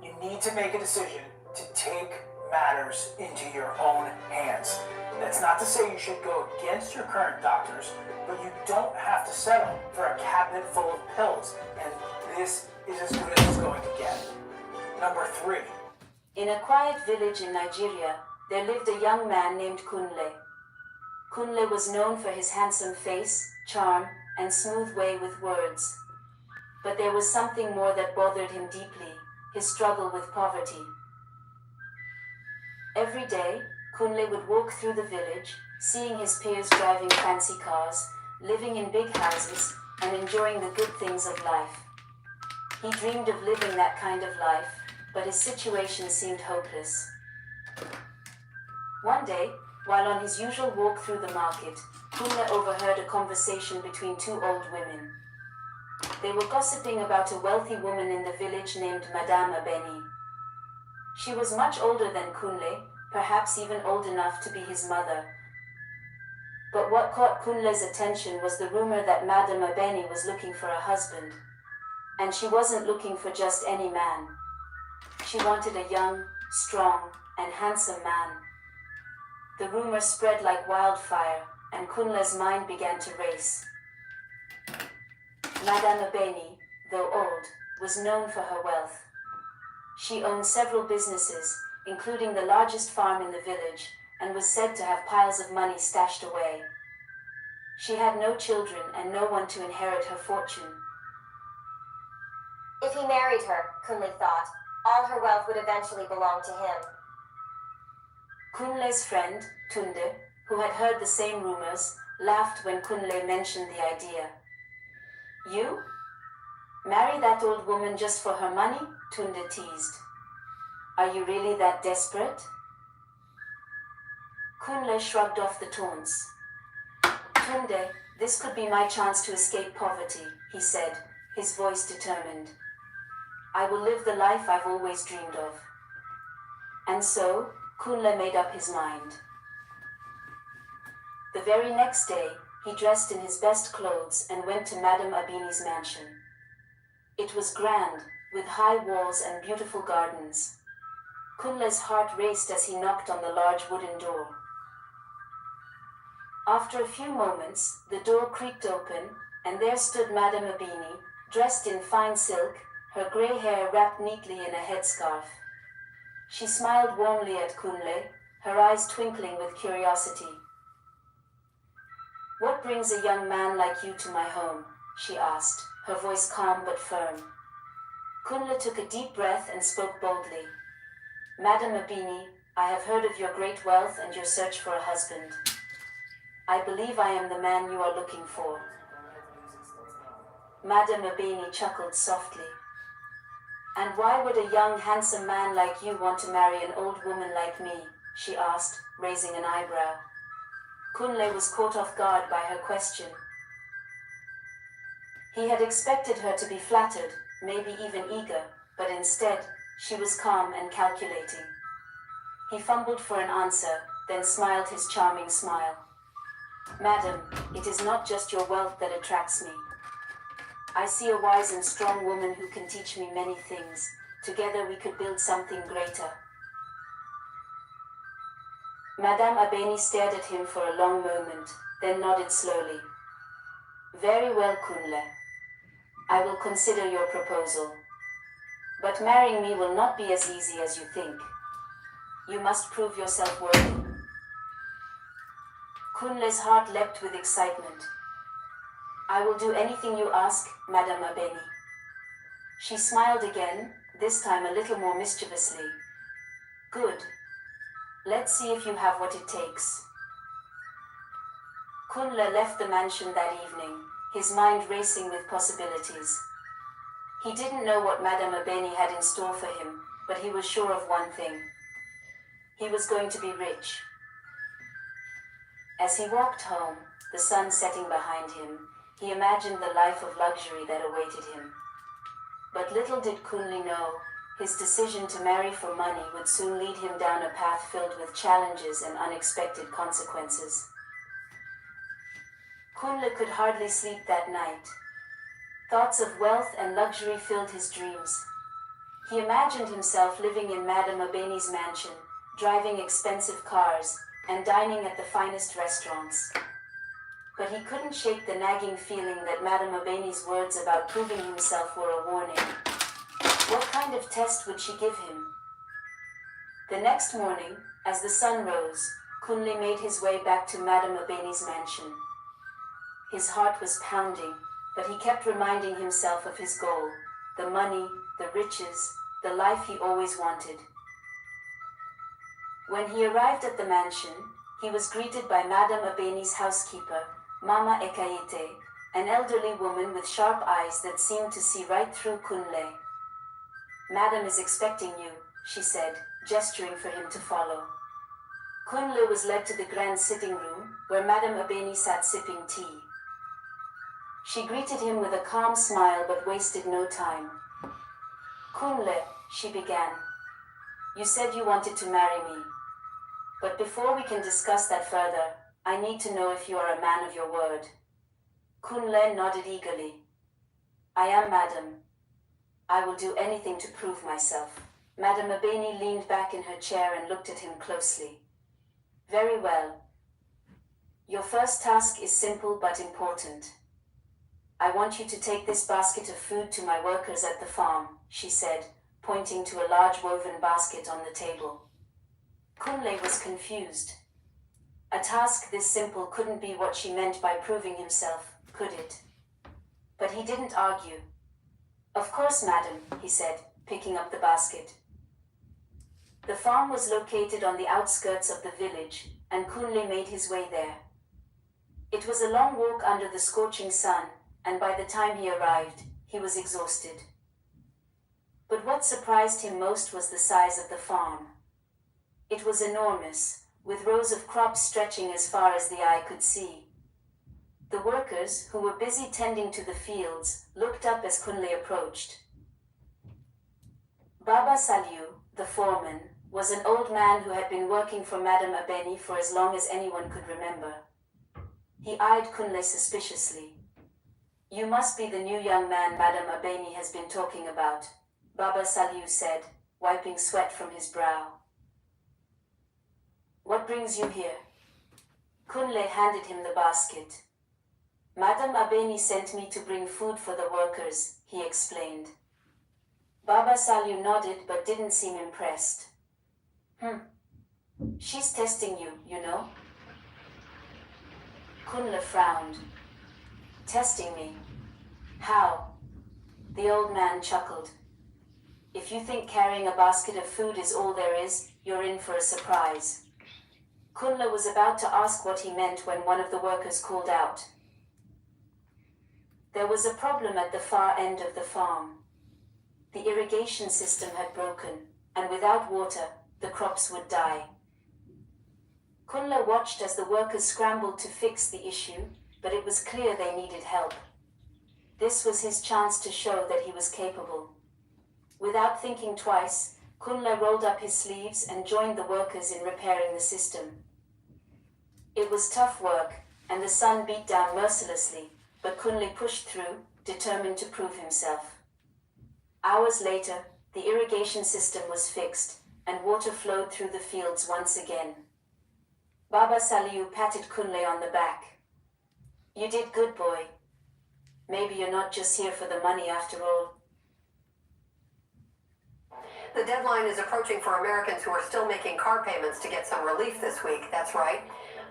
you need to make a decision to take matters into your own hands. That's not to say you should go against your current doctors, but you don't have to settle for a cabinet full of pills, and this is as good as it's going to get. Number 3. In a quiet village in Nigeria, there lived a young man named Kunle. Kunle was known for his handsome face, charm, and smooth way with words. But there was something more that bothered him deeply, his struggle with poverty. Every day, Kunle would walk through the village, seeing his peers driving fancy cars, living in big houses, and enjoying the good things of life. He dreamed of living that kind of life, but his situation seemed hopeless. One day, while on his usual walk through the market, Kunle overheard a conversation between 2 old women. They were gossiping about a wealthy woman in the village named Madame Abeni. She was much older than Kunle, perhaps even old enough to be his mother. But what caught Kunle's attention was the rumor that Madame Abeni was looking for a husband. And she wasn't looking for just any man. She wanted a young, strong, and handsome man. The rumor spread like wildfire, and Kunle's mind began to race. Madame Abeni, though old, was known for her wealth. She owned several businesses, including the largest farm in the village, and was said to have piles of money stashed away. She had no children and no one to inherit her fortune. If he married her, Kunle thought, all her wealth would eventually belong to him. Kunle's friend, Tunde, who had heard the same rumors, laughed when Kunle mentioned the idea. You? Marry that old woman just for her money? Tunde teased. Are you really that desperate? Kunle shrugged off the taunts. Tunde, this could be my chance to escape poverty, he said, his voice determined. I will live the life I've always dreamed of. And so, Kunle made up his mind. The very next day, he dressed in his best clothes and went to Madame Abini's mansion. It was grand, with high walls and beautiful gardens. Kunle's heart raced as he knocked on the large wooden door. After a few moments, the door creaked open, and there stood Madame Abini, dressed in fine silk, her grey hair wrapped neatly in a headscarf. She smiled warmly at Kunle, her eyes twinkling with curiosity. What brings a young man like you to my home? She asked, her voice calm but firm. Kunle took a deep breath and spoke boldly. Madame Abini, I have heard of your great wealth and your search for a husband. I believe I am the man you are looking for. Madame Abini chuckled softly. And why would a young, handsome man like you want to marry an old woman like me? She asked, raising an eyebrow. Kunle was caught off guard by her question. He had expected her to be flattered, maybe even eager, but instead, she was calm and calculating. He fumbled for an answer, then smiled his charming smile. Madam, it is not just your wealth that attracts me. I see a wise and strong woman who can teach me many things. Together we could build something greater. Madame Abeni stared at him for a long moment, then nodded slowly. Very well, Kunle. I will consider your proposal. But marrying me will not be as easy as you think. You must prove yourself worthy. Kunle's heart leapt with excitement. I will do anything you ask, Madame Abeni. She smiled again, this time a little more mischievously. Good. Let's see if you have what it takes. Kunle left the mansion that evening, his mind racing with possibilities. He didn't know what Madame Abeni had in store for him, but he was sure of one thing. He was going to be rich. As he walked home, the sun setting behind him, he imagined the life of luxury that awaited him. But little did Kunle know, his decision to marry for money would soon lead him down a path filled with challenges and unexpected consequences. Kunle could hardly sleep that night. Thoughts of wealth and luxury filled his dreams. He imagined himself living in Madame Abeni's mansion, driving expensive cars, and dining at the finest restaurants. But he couldn't shake the nagging feeling that Madame Abeni's words about proving himself were a warning. What kind of test would she give him? The next morning, as the sun rose, Kunle made his way back to Madame Abeni's mansion. His heart was pounding, but he kept reminding himself of his goal, the money, the riches, the life he always wanted. When he arrived at the mansion, he was greeted by Madame Abeni's housekeeper, Mama Ekaete, an elderly woman with sharp eyes that seemed to see right through Kunle. "Madam is expecting you," she said, gesturing for him to follow. Kunle was led to the grand sitting room, where Madame Abeni sat sipping tea. She greeted him with a calm smile but wasted no time. "Kunle," she began, "you said you wanted to marry me. But before we can discuss that further, I need to know if you are a man of your word." Kunle nodded eagerly. "I am, madam. I will do anything to prove myself." Madame Abeni leaned back in her chair and looked at him closely. "Very well. Your first task is simple but important. I want you to take this basket of food to my workers at the farm," she said, pointing to a large woven basket on the table. Kunle was confused. A task this simple couldn't be what she meant by proving himself, could it? But he didn't argue. "Of course, madam," he said, picking up the basket. The farm was located on the outskirts of the village, and Kunle made his way there. It was a long walk under the scorching sun, and by the time he arrived, he was exhausted. But what surprised him most was the size of the farm. It was enormous, with rows of crops stretching as far as the eye could see. The workers, who were busy tending to the fields, looked up as Kunle approached. Baba Saliu, the foreman, was an old man who had been working for Madame Abeni for as long as anyone could remember. He eyed Kunle suspiciously. "You must be the new young man Madame Abeni has been talking about," Baba Saliu said, wiping sweat from his brow. "What brings you here?" Kunle handed him the basket. "Madame Abeni sent me to bring food for the workers," he explained. Baba Saliu nodded but didn't seem impressed. She's testing you, you know?" Kunle frowned. "Testing me? How?" The old man chuckled. "If you think carrying a basket of food is all there is, you're in for a surprise." Kunle was about to ask what he meant when one of the workers called out. There was a problem at the far end of the farm. The irrigation system had broken, and without water, the crops would die. Kunle watched as the workers scrambled to fix the issue, but it was clear they needed help. This was his chance to show that he was capable. Without thinking twice, Kunle rolled up his sleeves and joined the workers in repairing the system. It was tough work, and the sun beat down mercilessly, but Kunle pushed through, determined to prove himself. Hours later, the irrigation system was fixed, and water flowed through the fields once again. Baba Saliu patted Kunle on the back. "You did good, boy. Maybe you're not just here for the money after all." The deadline is approaching for Americans who are still making car payments to get some relief this week. That's right.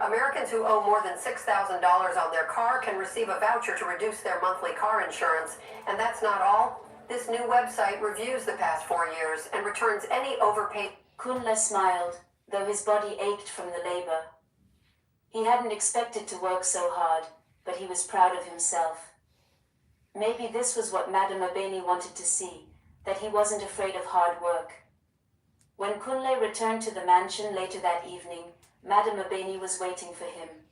Americans who owe more than $6,000 on their car can receive a voucher to reduce their monthly car insurance. And that's not all. This new website reviews the past 4 years and returns any overpaid. Kunle smiled, though his body ached from the labor. He hadn't expected to work so hard, but he was proud of himself. Maybe this was what Madame Abeni wanted to see, that he wasn't afraid of hard work. When Kunle returned to the mansion later that evening, Madame Abeni was waiting for him.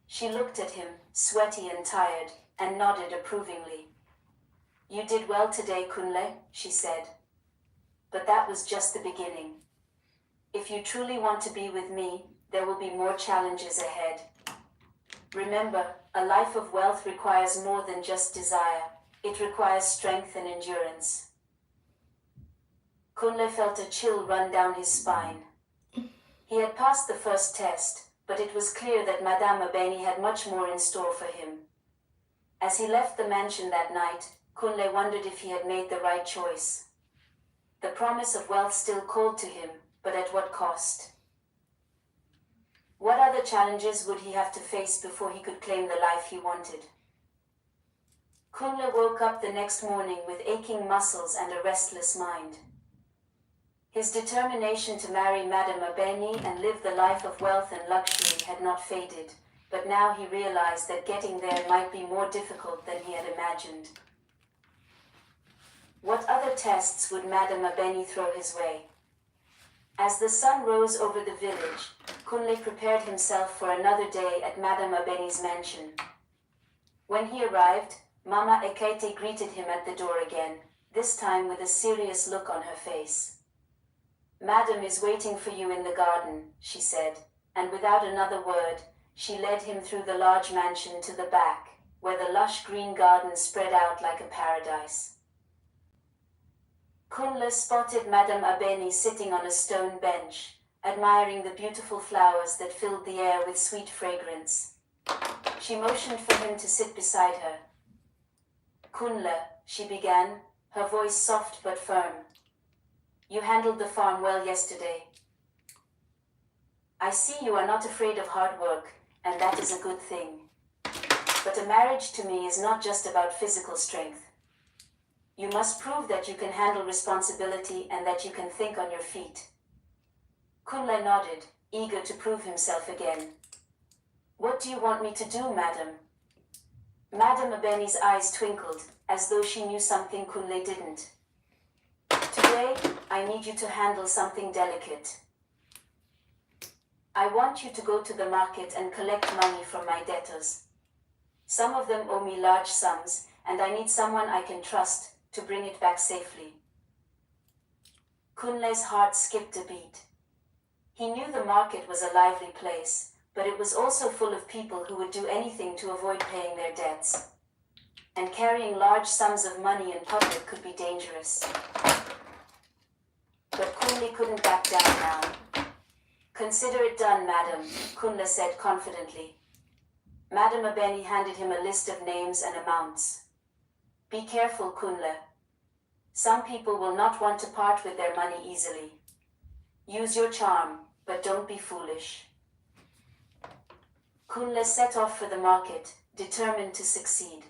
She looked at him, sweaty and tired, and nodded approvingly. "You did well today, Kunle," she said. "But that was just the beginning. If you truly want to be with me, there will be more challenges ahead. Remember, a life of wealth requires more than just desire. It requires strength and endurance." Kunle felt a chill run down his spine. He had passed the first test, but it was clear that Madame Abeni had much more in store for him. As he left the mansion that night, Kunle wondered if he had made the right choice. The promise of wealth still called to him, but at what cost? What other challenges would he have to face before he could claim the life he wanted? Kunle woke up the next morning with aching muscles and a restless mind. His determination to marry Madame Abeni and live the life of wealth and luxury had not faded, but now he realized that getting there might be more difficult than he had imagined. What other tests would Madame Abeni throw his way? As the sun rose over the village, Kunle prepared himself for another day at Madame Abeni's mansion. When he arrived, Mama Ekete greeted him at the door again, this time with a serious look on her face. "Madam is waiting for you in the garden," she said, and without another word, she led him through the large mansion to the back, where the lush green garden spread out like a paradise. Kunle spotted Madame Abeni sitting on a stone bench, admiring the beautiful flowers that filled the air with sweet fragrance. She motioned for him to sit beside her. "Kunle," she began, her voice soft but firm. "You handled the farm well yesterday. I see you are not afraid of hard work, and that is a good thing. But a marriage to me is not just about physical strength. You must prove that you can handle responsibility and that you can think on your feet." Kunle nodded, eager to prove himself again. "What do you want me to do, madam?" Madame Abeni's eyes twinkled, as though she knew something Kunle didn't. "Today, I need you to handle something delicate. I want you to go to the market and collect money from my debtors. Some of them owe me large sums, and I need someone I can trust to bring it back safely." Kunle's heart skipped a beat. He knew the market was a lively place, but it was also full of people who would do anything to avoid paying their debts. And carrying large sums of money in public could be dangerous. But Kunle couldn't back down now. "Consider it done, madam," Kunle said confidently. Madame Abeni handed him a list of names and amounts. "Be careful, Kunle. Some people will not want to part with their money easily. Use your charm, but don't be foolish." Kunle set off for the market, determined to succeed.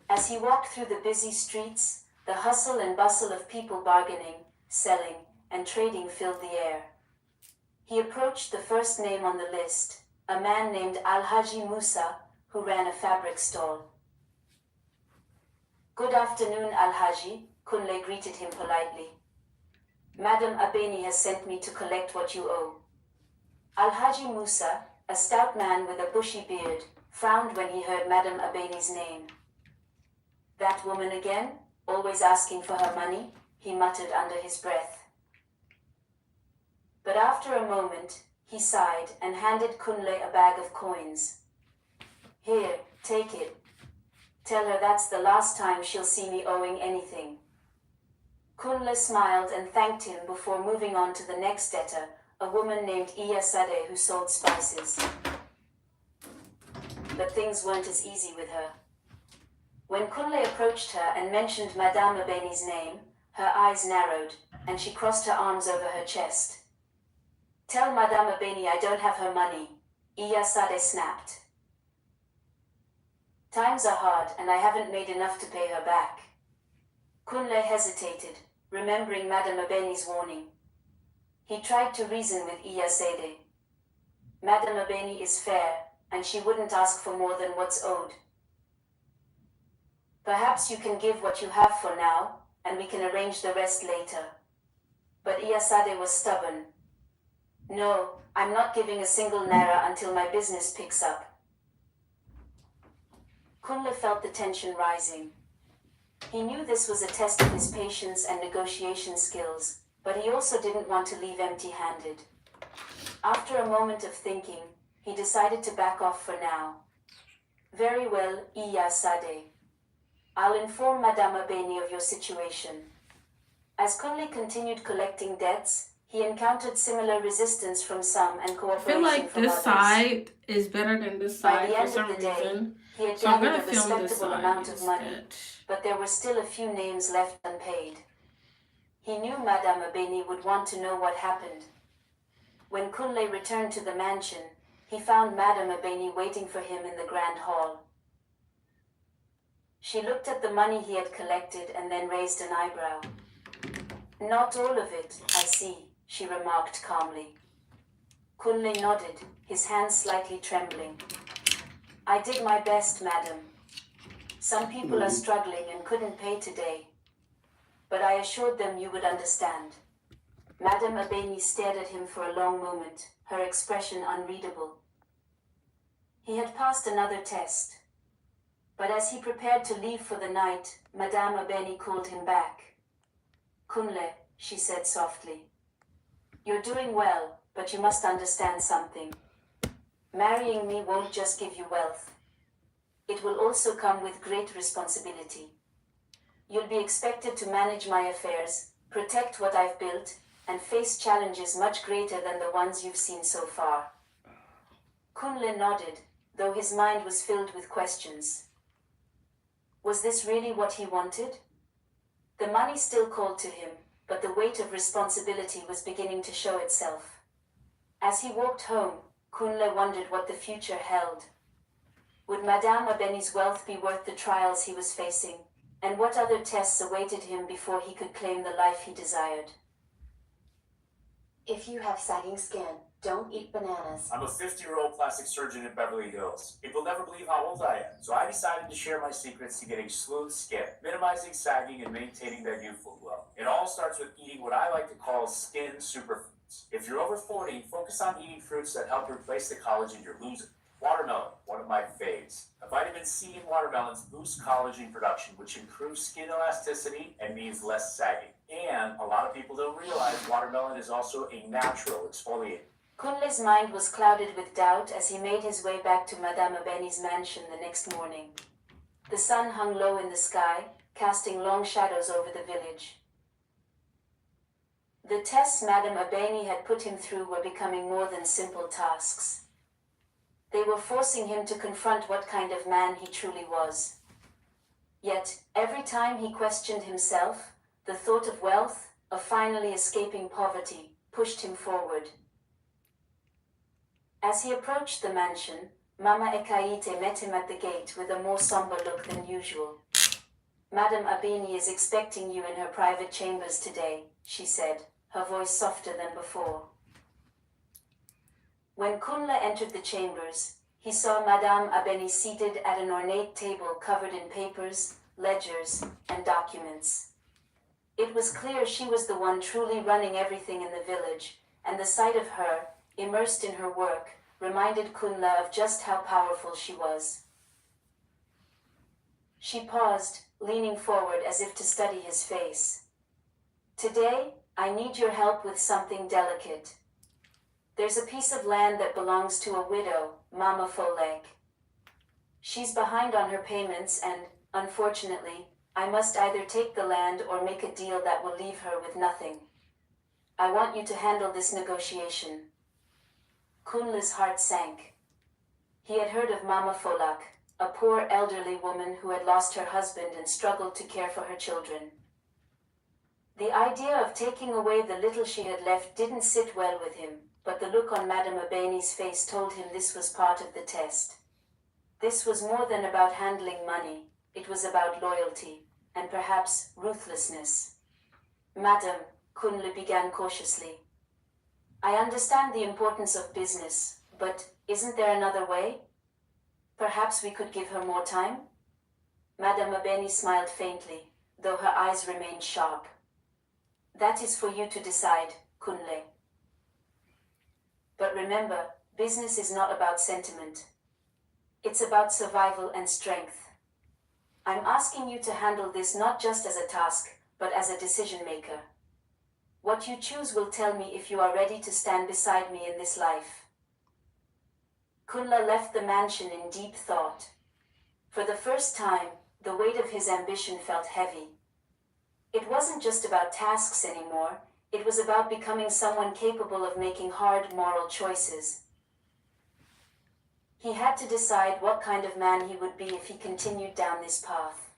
As he walked through the busy streets, the hustle and bustle of people bargaining, selling, and trading filled the air. He approached the first name on the list, a man named Alhaji Musa, who ran a fabric stall. "Good afternoon, Alhaji," Kunle greeted him politely. "Madame Abeni has sent me to collect what you owe." Alhaji Musa, a stout man with a bushy beard, frowned when he heard Madame Abeni's name. "That woman again, always asking for her money," he muttered under his breath. But after a moment, he sighed and handed Kunle a bag of coins. "Here, take it. Tell her that's the last time she'll see me owing anything." Kunle smiled and thanked him before moving on to the next debtor, a woman named Iyasade who sold spices. But things weren't as easy with her. When Kunle approached her and mentioned Madame Abeni's name, her eyes narrowed, and she crossed her arms over her chest. "Tell Madame Abeni I don't have her money," Iyasade snapped. "Times are hard and I haven't made enough to pay her back." Kunle hesitated, remembering Madame Abeni's warning. He tried to reason with Iyasade. Madame Abeni is fair, and she wouldn't ask for more than what's owed. "Perhaps you can give what you have for now, and we can arrange the rest later." But Iyasade was stubborn. "No, I'm not giving a single naira until my business picks up." Kunle felt the tension rising. He knew this was a test of his patience and negotiation skills, but he also didn't want to leave empty-handed. After a moment of thinking, he decided to back off for now. "Very well, Iyasade. I'll inform Madame Abeni of your situation." As Kunle continued collecting debts, He encountered similar resistance from some and I cooperation feel like from this others. side is better than this By side the for end some of the day, reason. he had So I'm gathered gonna a film this respectable side amount of money, instead. but there were still a few names left unpaid. He knew Madame Abeni would want to know what happened. When Kunle returned to the mansion, he found Madame Abeni waiting for him in the grand hall. She looked at the money he had collected and then raised an eyebrow. Not all of it, I see, she remarked calmly. Kunle nodded, his hands slightly trembling. I did my best, madam. Some people are struggling and couldn't pay today. But I assured them you would understand. Madame Abeni stared at him for a long moment, her expression unreadable. He had passed another test. But as he prepared to leave for the night, Madame Abeni called him back. Kunle, she said softly. You're doing well, but you must understand something. Marrying me won't just give you wealth. It will also come with great responsibility. You'll be expected to manage my affairs, protect what I've built, and face challenges much greater than the ones you've seen so far. Kunle nodded, though his mind was filled with questions. Was this really what he wanted? The money still called to him, but the weight of responsibility was beginning to show itself. As he walked home, Kunle wondered what the future held. Would Madame Abeni's wealth be worth the trials he was facing? And what other tests awaited him before he could claim the life he desired? If you have sagging skin, don't eat bananas. I'm a 50-year-old plastic surgeon in Beverly Hills. People never believe how old I am, so I decided to share my secrets to getting smooth skin, minimizing sagging, and maintaining that youthful glow. It all starts with eating what I like to call skin superfoods. If you're over 40, focus on eating fruits that help replace the collagen you're losing. Watermelon, one of my faves. Vitamin C in watermelons boosts collagen production, which improves skin elasticity and means less sagging. And a lot of people don't realize watermelon is also a natural exfoliator. Kunle's mind was clouded with doubt as he made his way back to Madame Abeni's mansion the next morning. The sun hung low in the sky, casting long shadows over the village. The tests Madame Abeni had put him through were becoming more than simple tasks. They were forcing him to confront what kind of man he truly was. Yet, every time he questioned himself, the thought of wealth, of finally escaping poverty, pushed him forward. As he approached the mansion, Mama Ekaite met him at the gate with a more somber look than usual. Madame Abeni is expecting you in her private chambers today, she said, her voice softer than before. When Kunle entered the chambers, he saw Madame Abeni seated at an ornate table covered in papers, ledgers, and documents. It was clear she was the one truly running everything in the village, and the sight of her, immersed in her work, reminded Kunle of just how powerful she was. She paused, leaning forward as if to study his face. Today, I need your help with something delicate. There's a piece of land that belongs to a widow, Mama Folek. She's behind on her payments and, unfortunately, I must either take the land or make a deal that will leave her with nothing. I want you to handle this negotiation. Kunle's heart sank. He had heard of Mama Folak, a poor elderly woman who had lost her husband and struggled to care for her children. The idea of taking away the little she had left didn't sit well with him, but the look on Madame Abeni's face told him this was part of the test. This was more than about handling money, it was about loyalty, and perhaps ruthlessness. Madam, Kunle began cautiously. I understand the importance of business, but isn't there another way? Perhaps we could give her more time? Madame Abeni smiled faintly, though her eyes remained sharp. That is for you to decide, Kunle. But remember, business is not about sentiment. It's about survival and strength. I'm asking you to handle this not just as a task, but as a decision maker. What you choose will tell me if you are ready to stand beside me in this life. Kunle left the mansion in deep thought. For the first time, the weight of his ambition felt heavy. It wasn't just about tasks anymore, It was about becoming someone capable of making hard moral choices. He had to decide what kind of man he would be if he continued down this path.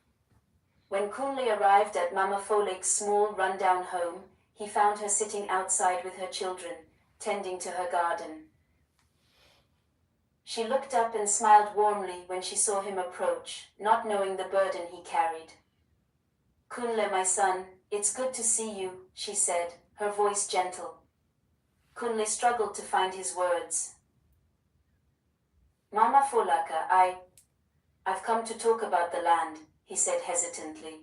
When Kunle arrived at Mama Folek's small, rundown home, he found her sitting outside with her children, tending to her garden. She looked up and smiled warmly when she saw him approach, not knowing the burden he carried. "Kunle, my son, it's good to see you," she said, her voice gentle. Kunle struggled to find his words. "Mama Folaka, I've come to talk about the land," he said hesitantly.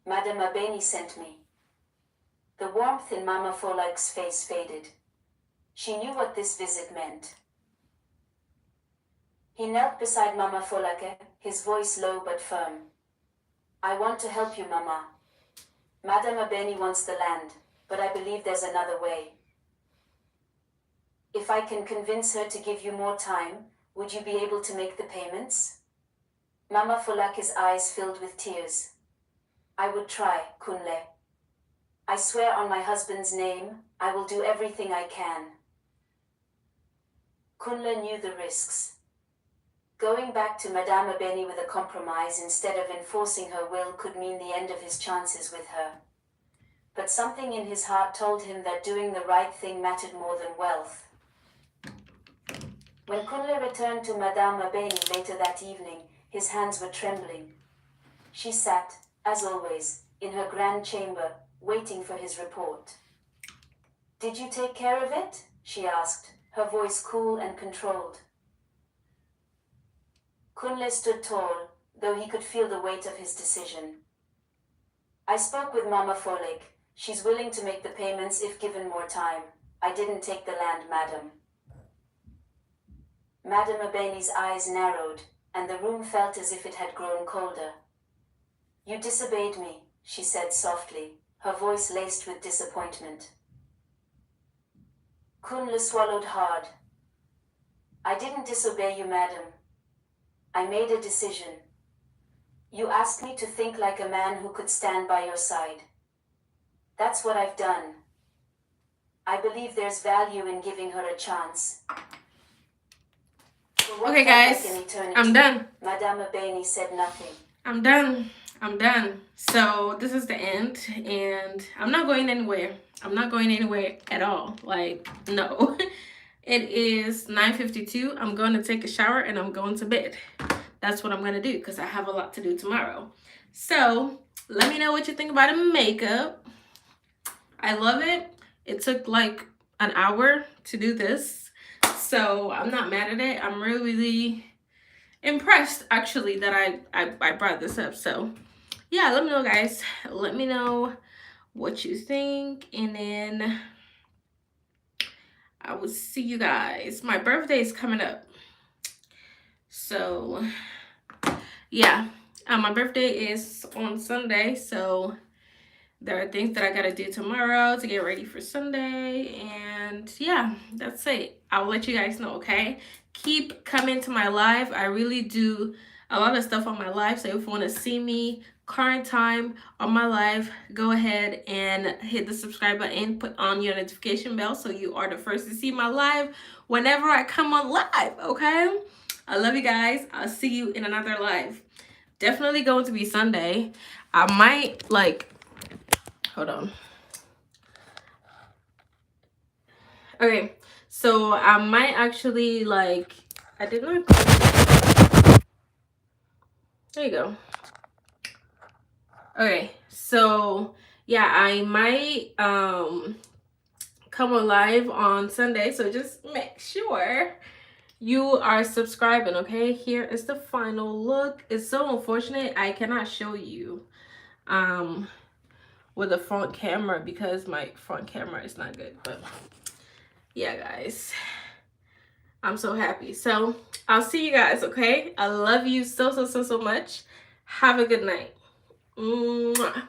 "Madam Abeni sent me." The warmth in Mama Folak's face faded. She knew what this visit meant. He knelt beside Mama Folake, his voice low but firm. "I want to help you, Mama. Madam Abeni wants the land, but I believe there's another way. If I can convince her to give you more time, would you be able to make the payments?" Mama Folake's eyes filled with tears. "I would try, Kunle. I swear on my husband's name, I will do everything I can." Kunle knew the risks. Going back to Madame Abeni with a compromise instead of enforcing her will could mean the end of his chances with her. But something in his heart told him that doing the right thing mattered more than wealth. When Kunle returned to Madame Abeni later that evening, his hands were trembling. She sat, as always, in her grand chamber, waiting for his report. "Did you take care of it?" she asked, her voice cool and controlled. Kunle stood tall, though he could feel the weight of his decision. "I spoke with Mama Folek. She's willing to make the payments if given more time. I didn't take the land, madam." Madam Abeni's eyes narrowed, and the room felt as if it had grown colder. "You disobeyed me," she said softly, her voice laced with disappointment. Kunle swallowed hard. "I didn't disobey you, madam. I made a decision. You asked me to think like a man who could stand by your side. That's what I've done. I believe there's value in giving her a chance." Okay, guys, I'm done. Madame Abeni said nothing. I'm done. So this is the end, and I'm not going anywhere. I'm not going anywhere at all. Like, no. It is 9:52. I'm going to take a shower and I'm going to bed. That's what I'm going to do because I have a lot to do tomorrow. So let me know what you think about the makeup. I love it. It took like an hour to do this, so I'm not mad at it. I'm really impressed actually that I brought this up. So yeah, let me know, guys. Let me know what you think, and then I will see you guys. My birthday is coming up, so yeah, my birthday is on Sunday, so there are things that I gotta do tomorrow to get ready for Sunday, and yeah, that's it. I'll let you guys know, okay? Keep coming to my live. I really do a lot of stuff on my live, so if you want to see me current time on my live, go ahead and hit the subscribe button, put on your notification bell so you are the first to see my live whenever I come on live, okay? I love you guys. I'll see you in another live. Definitely going to be Sunday. I might like, hold on. Okay, so I might actually like, I did not, there you go. Okay, so yeah, I might come on live on Sunday, so just make sure you are subscribing, okay? Here is the final look. It's so unfortunate I cannot show you with a front camera because my front camera is not good, but yeah, guys, I'm so happy. So I'll see you guys, okay? I love you so much. Have a good night. Mwah.